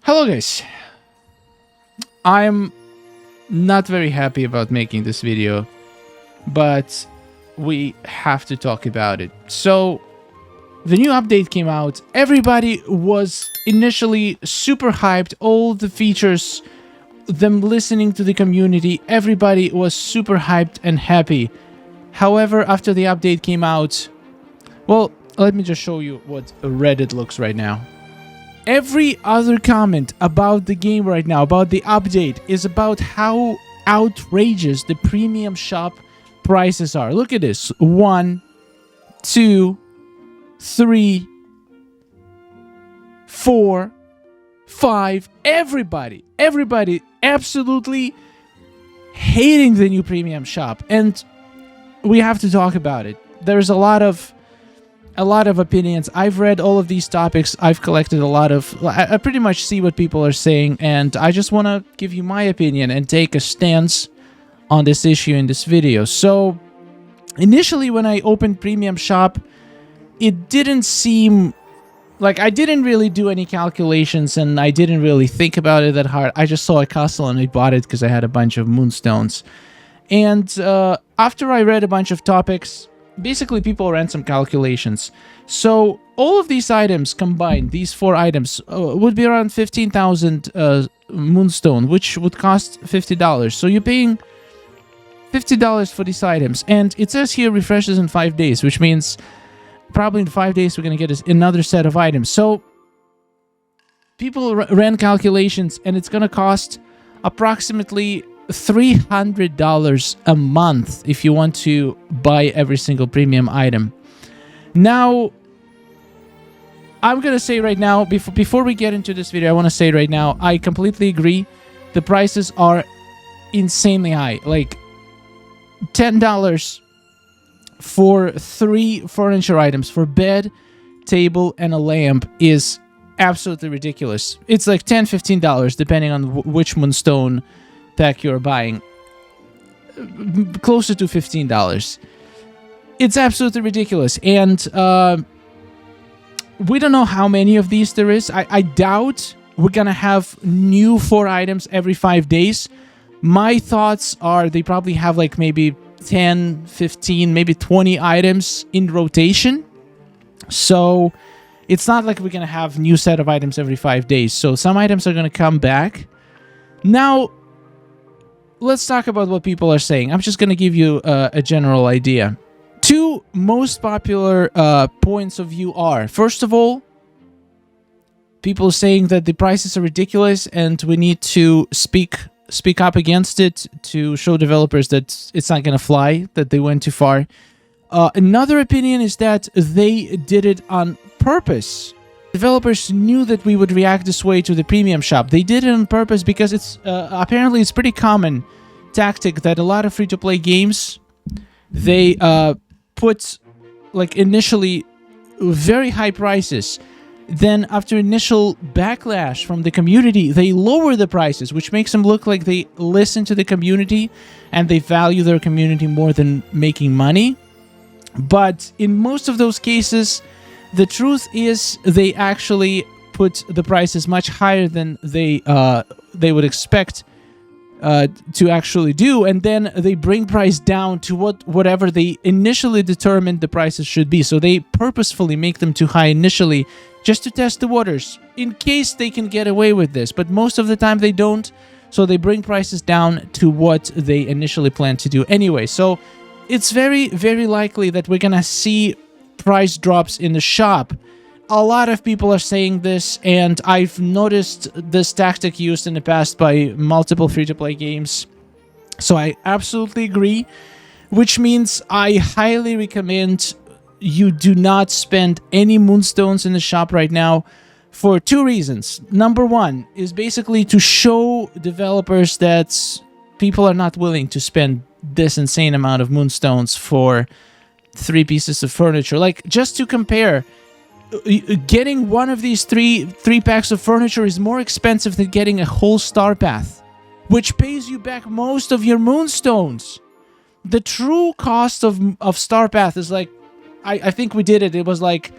Hello guys, I'm not very happy about making this video, but we have to talk about it. So, the new update came out, everybody was initially super hyped, all the features, them listening to the community, everybody was super hyped and happy. However, after the update came out, well, let me just show you what Reddit looks right now. Every other comment about the game right now, about the update, is about how outrageous the premium shop prices are. Look at this. 1, 2, 3, 4, 5. Everybody absolutely hating the new premium shop. And we have to talk about it. There's a lot of opinions. I've read all of these topics. I've collected a lot of... I pretty much see what people are saying, and I just want to give you my opinion and take a stance on this issue in this video. So, initially when I opened Premium Shop, it didn't seem... like, I didn't really do any calculations, and I didn't really think about it that hard. I just saw a castle, and I bought it because I had a bunch of moonstones. And after I read a bunch of topics... basically, people ran some calculations. So, all of these items combined, these 4 items, would be around 15,000 moonstone, which would cost $50. So, you're paying $50 for these items. And it says here refreshes in 5 days, which means probably in 5 days we're going to get another set of items. So, people ran calculations, and it's going to cost approximately $300 a month if you want to buy every single premium item. Now, I'm gonna say right now, before we get into this video, I want to say right now, I completely agree. The prices are insanely high. Like, $10 for 3 furniture items, for bed, table, and a lamp is absolutely ridiculous. It's like $10, $15, depending on which moonstone pack you're buying. Closer to $15. It's absolutely ridiculous. And we don't know how many of these there is. I doubt we're gonna have new 4 items every 5 days. My thoughts are they probably have like maybe 10, 15, maybe 20 items in rotation. So it's not like we're gonna have new set of items every 5 days. So some items are gonna come back. Now, let's talk about what people are saying. I'm just going to give you a general idea. 2 most popular points of view are, first of all, people saying that the prices are ridiculous and we need to speak up against it to show developers that it's not going to fly, that they went too far. Another opinion is that they did it on purpose. Developers knew that we would react this way to the premium shop. They did it on purpose because it's apparently it's pretty common tactic that a lot of free-to-play games, they put like initially very high prices. Then after initial backlash from the community, they lower the prices, which makes them look like they listen to the community and they value their community more than making money. But in most of those cases, the truth is they actually put the prices much higher than they would expect to actually do, and then they bring price down to whatever they initially determined the prices should be. So they purposefully make them too high initially just to test the waters in case they can get away with this. But most of the time they don't, so they bring prices down to what they initially planned to do anyway. So it's very, very likely that we're gonna see price drops in the shop. A lot of people are saying this, and I've noticed this tactic used in the past by multiple free-to-play games. So I absolutely agree, which means I highly recommend you do not spend any moonstones in the shop right now for 2 reasons. Number 1 is basically to show developers that people are not willing to spend this insane amount of moonstones for 3 pieces of furniture. Like, just to compare, getting one of these three packs of furniture is more expensive than getting a whole star path, which pays you back most of your moonstones. The true cost of star path is like, I think we did it. It was like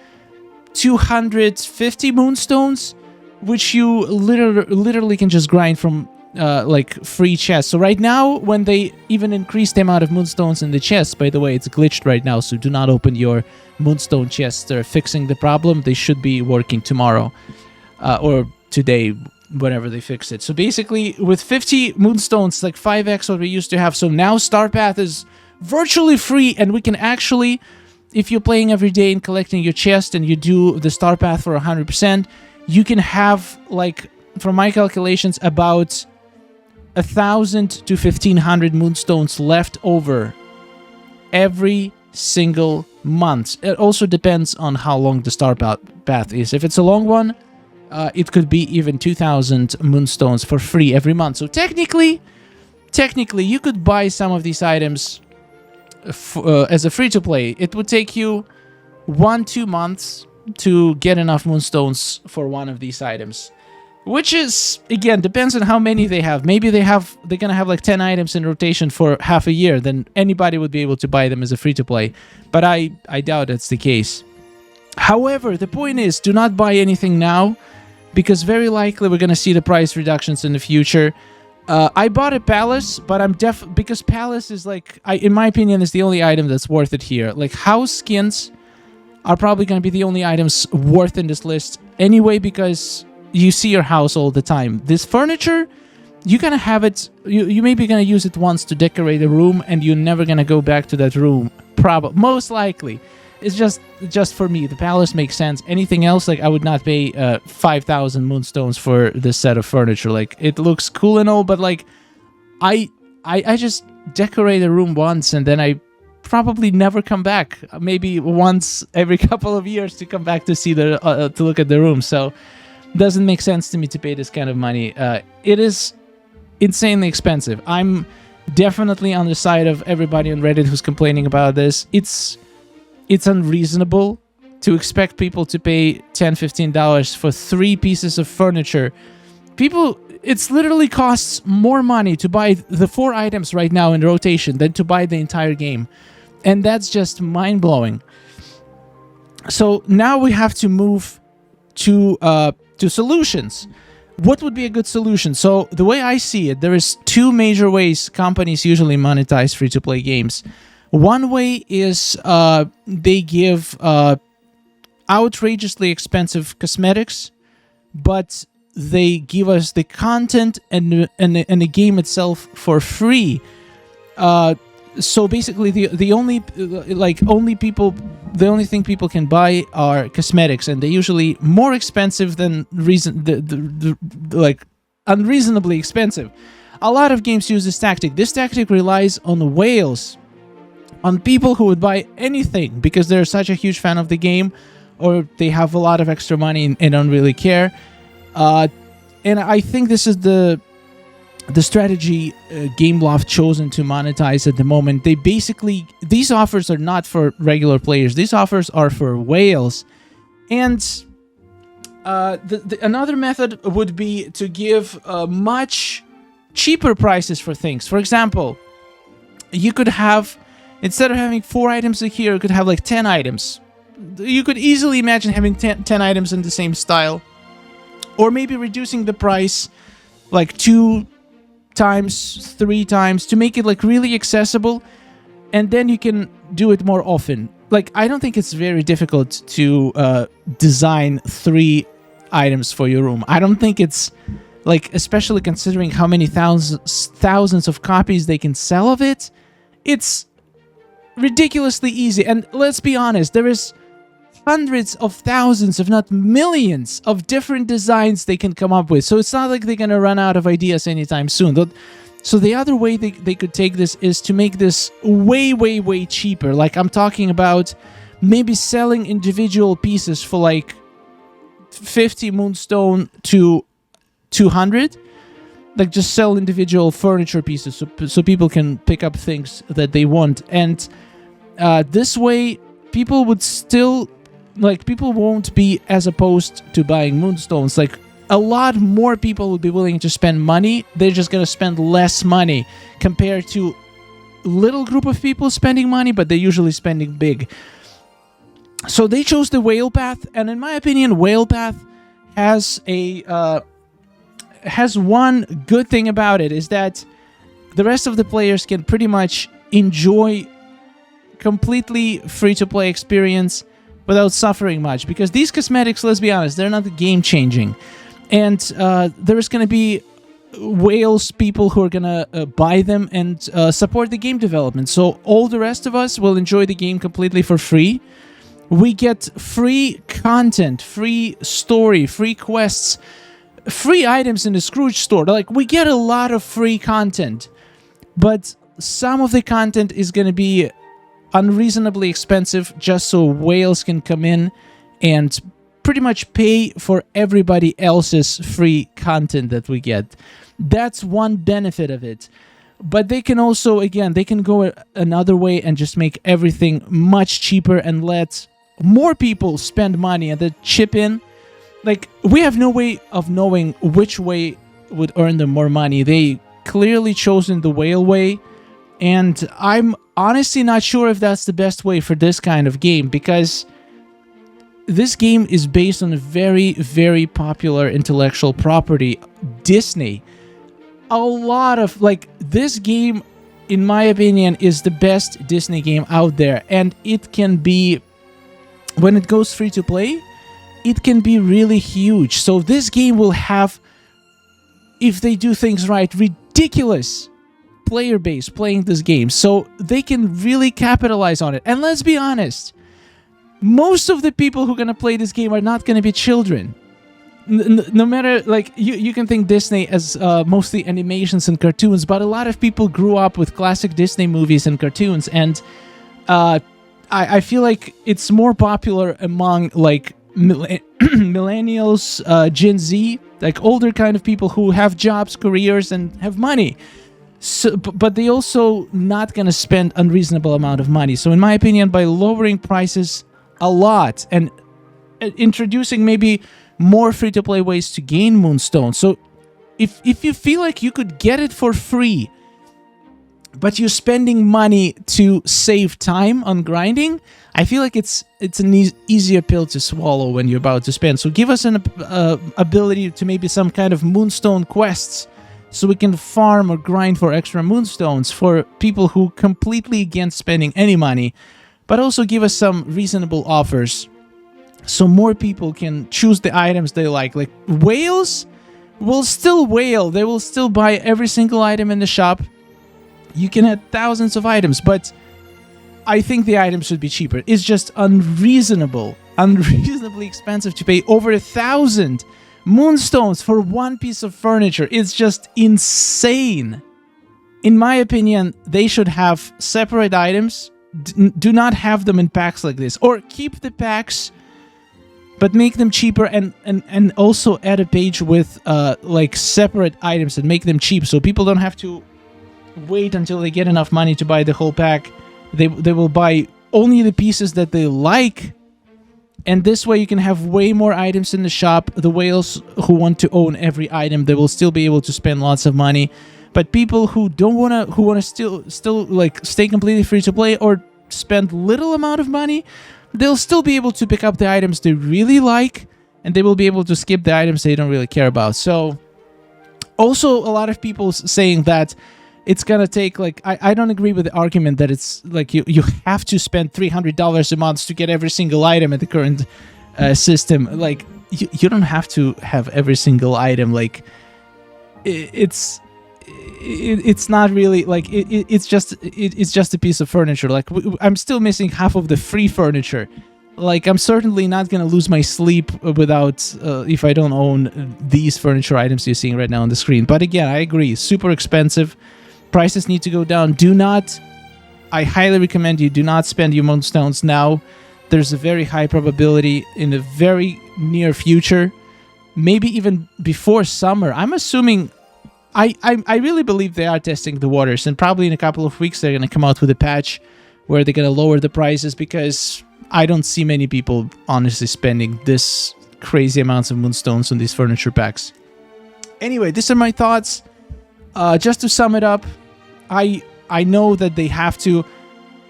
250 moonstones which you literally can just grind from like free chests. So right now, when they even increase the amount of moonstones in the chests, by the way, it's glitched right now, so do not open your moonstone chests. They're fixing the problem. They should be working tomorrow or today, whenever they fix it. So basically, with 50 moonstones, like 5x what we used to have. So now Star Path is virtually free, and we can actually, if you're playing every day and collecting your chest and you do the Star Path for 100%, you can have, like, from my calculations, about 1,000 to 1,500 moonstones left over every single month. It also depends on how long the Star Path is. If it's a long one, it could be even 2,000 moonstones for free every month. So technically, you could buy some of these items as a free-to-play. It would take you 1-2 months to get enough moonstones for one of these items, which is, again, depends on how many they have. Maybe they're gonna have like 10 items in rotation for half a year, then anybody would be able to buy them as a free-to-play, but I doubt that's the case. However, the point is, do not buy anything now, because very likely we're gonna see the price reductions in the future. I bought a palace, but because palace is, like, in my opinion, is the only item that's worth it here. Like, house skins are probably going to be the only items worth in this list anyway, because you see your house all the time. This furniture, you're going to have it, you may be going to use it once to decorate a room, and you're never going to go back to that room, most likely. It's just for me. The palace makes sense. Anything else, like, I would not pay 5,000 moonstones for this set of furniture. Like, it looks cool and all, but, like, I just decorate a room once, and then I probably never come back. Maybe once every couple of years to come back to see to look at the room. So it doesn't make sense to me to pay this kind of money. It is insanely expensive. I'm definitely on the side of everybody on Reddit who's complaining about this. It's unreasonable to expect people to pay $10-15 for 3 pieces of furniture. It's literally costs more money to buy the 4 items right now in rotation than to buy the entire game. And that's just mind-blowing. So now we have to move to solutions. What would be a good solution? So the way I see it, there is 2 major ways companies usually monetize free-to-play games. One way is they give outrageously expensive cosmetics, but they give us the content and the game itself for free. So basically, the only thing people can buy are cosmetics, and they're usually more expensive than unreasonably expensive. A lot of games use this tactic. This tactic relies on whales, on people who would buy anything because they're such a huge fan of the game, or they have a lot of extra money and don't really care. And I think this is the strategy Gameloft chosen to monetize at the moment. These offers are not for regular players. These offers are for whales. And another method would be to give much cheaper prices for things. For example, you could have, instead of having 4 items here, you could have like 10 items. You could easily imagine having 10 items in the same style. Or maybe reducing the price like 2 times, 3 times to make it like really accessible, and then you can do it more often. Like, I don't think it's very difficult to design 3 items for your room. I don't think it's like, especially considering how many thousands of copies they can sell of it, it's ridiculously easy. And let's be honest, there is hundreds of thousands, if not millions, of different designs they can come up with. So it's not like they're going to run out of ideas anytime soon. So the other way they could take this is to make this way, way, way cheaper. Like, I'm talking about maybe selling individual pieces for like 50 moonstone to 200. Like, just sell individual furniture pieces so people can pick up things that they want. And this way, people would still... like, people won't be as opposed to buying moonstones. Like, a lot more people would be willing to spend money. They're just going to spend less money compared to little group of people spending money, but they're usually spending big. So they chose the whale path, and in my opinion, whale path has one good thing about it, is that the rest of the players can pretty much enjoy completely free-to-play experience without suffering much, because these cosmetics, let's be honest, they're not game-changing. And there's going to be whales people who are going to buy them and support the game development. So all the rest of us will enjoy the game completely for free. We get free content, free story, free quests, free items in the Scrooge store. Like, we get a lot of free content, but some of the content is going to be unreasonably expensive just so whales can come in and pretty much pay for everybody else's free content that we get. That's one benefit of it. But they can also, again, they can go another way and just make everything much cheaper and let more people spend money and then chip in. Like, we have no way of knowing which way would earn them more money. They clearly chosen the whale way, and I'm honestly not sure if that's the best way for this kind of game, because this game is based on a very, very popular intellectual property, Disney. A lot of, like, this game, in my opinion, is the best Disney game out there, and it can be, when it goes free to play, it can be really huge. So this game will have, if they do things right, ridiculous player base playing this game. So they can really capitalize on it. And let's be honest, most of the people who are going to play this game are not going to be children. No matter, like, you can think Disney as mostly animations and cartoons, but a lot of people grew up with classic Disney movies and cartoons, and I feel like it's more popular among, like, millennials, Gen Z, like older kind of people who have jobs, careers, and have money. So, but they also not going to spend unreasonable amount of money. So in my opinion, by lowering prices a lot and introducing maybe more free-to-play ways to gain Moonstone. So if you feel like you could get it for free, but you're spending money to save time on grinding, I feel like it's an easier pill to swallow when you're about to spend. So give us an ability to maybe some kind of Moonstone quests, so we can farm or grind for extra Moonstones for people who completely against spending any money, but also give us some reasonable offers so more people can choose the items they like. Like, whales will still whale. They will still buy every single item in the shop. You can add thousands of items, but I think the items should be cheaper. It's just unreasonably expensive to pay over 1,000 Moonstones for one piece of furniture. It's just insane. In my opinion, they should have separate items. Do not have them in packs like this. Or keep the packs, but make them cheaper, and also add a page with like separate items and make them cheap, so people don't have to wait until they get enough money to buy the whole pack. They will buy only the pieces that they like, and this way you can have way more items in the shop. The whales who want to own every item, they will still be able to spend lots of money. But people who don't wanna, who wanna still like stay completely free to play or spend little amount of money, they'll still be able to pick up the items they really like, and they will be able to skip the items they don't really care about. So, also a lot of people saying that it's gonna take, like, I don't agree with the argument that it's like you have to spend $300 a month to get every single item in the current system. Like, you don't have to have every single item. Like, it's not really like it's just a piece of furniture. Like, I'm still missing half of the free furniture. Like, I'm certainly not gonna lose my sleep without if I don't own these furniture items you're seeing right now on the screen. But again, I agree, super expensive. Prices need to go down. I highly recommend you do not spend your Moonstones now. There's a very high probability in the very near future, maybe even before summer. I'm assuming, I really believe they are testing the waters, and probably in a couple of weeks they're going to come out with a patch where they're going to lower the prices, because I don't see many people honestly spending this crazy amounts of Moonstones on these furniture packs. Anyway, these are my thoughts. Just to sum it up, I know that they have to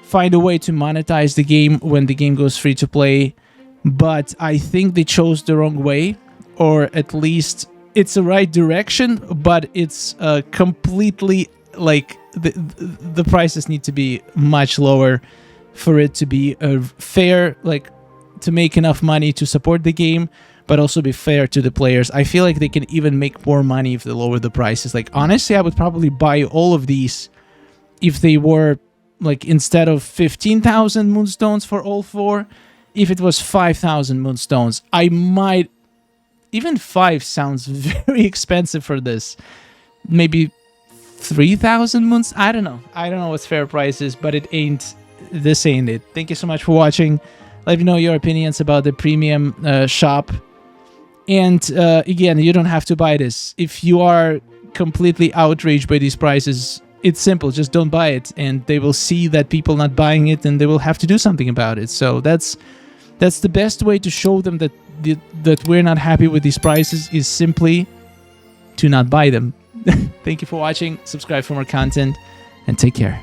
find a way to monetize the game when the game goes free to play, but I think they chose the wrong way. or at least it's the right direction, but it's completely like the prices need to be much lower for it to be fair, like to make enough money to support the game, but also be fair to the players. I feel like they can even make more money if they lower the prices. Like, honestly, I would probably buy all of these if they were, like, instead of 15,000 moonstones for all 4, if it was 5,000 moonstones. I might... Even 5 sounds very expensive for this. Maybe 3,000 moons? I don't know. I don't know what's fair prices, but this ain't it. Thank you so much for watching. Let me know your opinions about the premium shop. And again, you don't have to buy this. If you are completely outraged by these prices, it's simple. Just don't buy it. And they will see that people not buying it, and they will have to do something about it. So that's the best way to show them that we're not happy with these prices, is simply to not buy them. Thank you for watching. Subscribe for more content, and take care.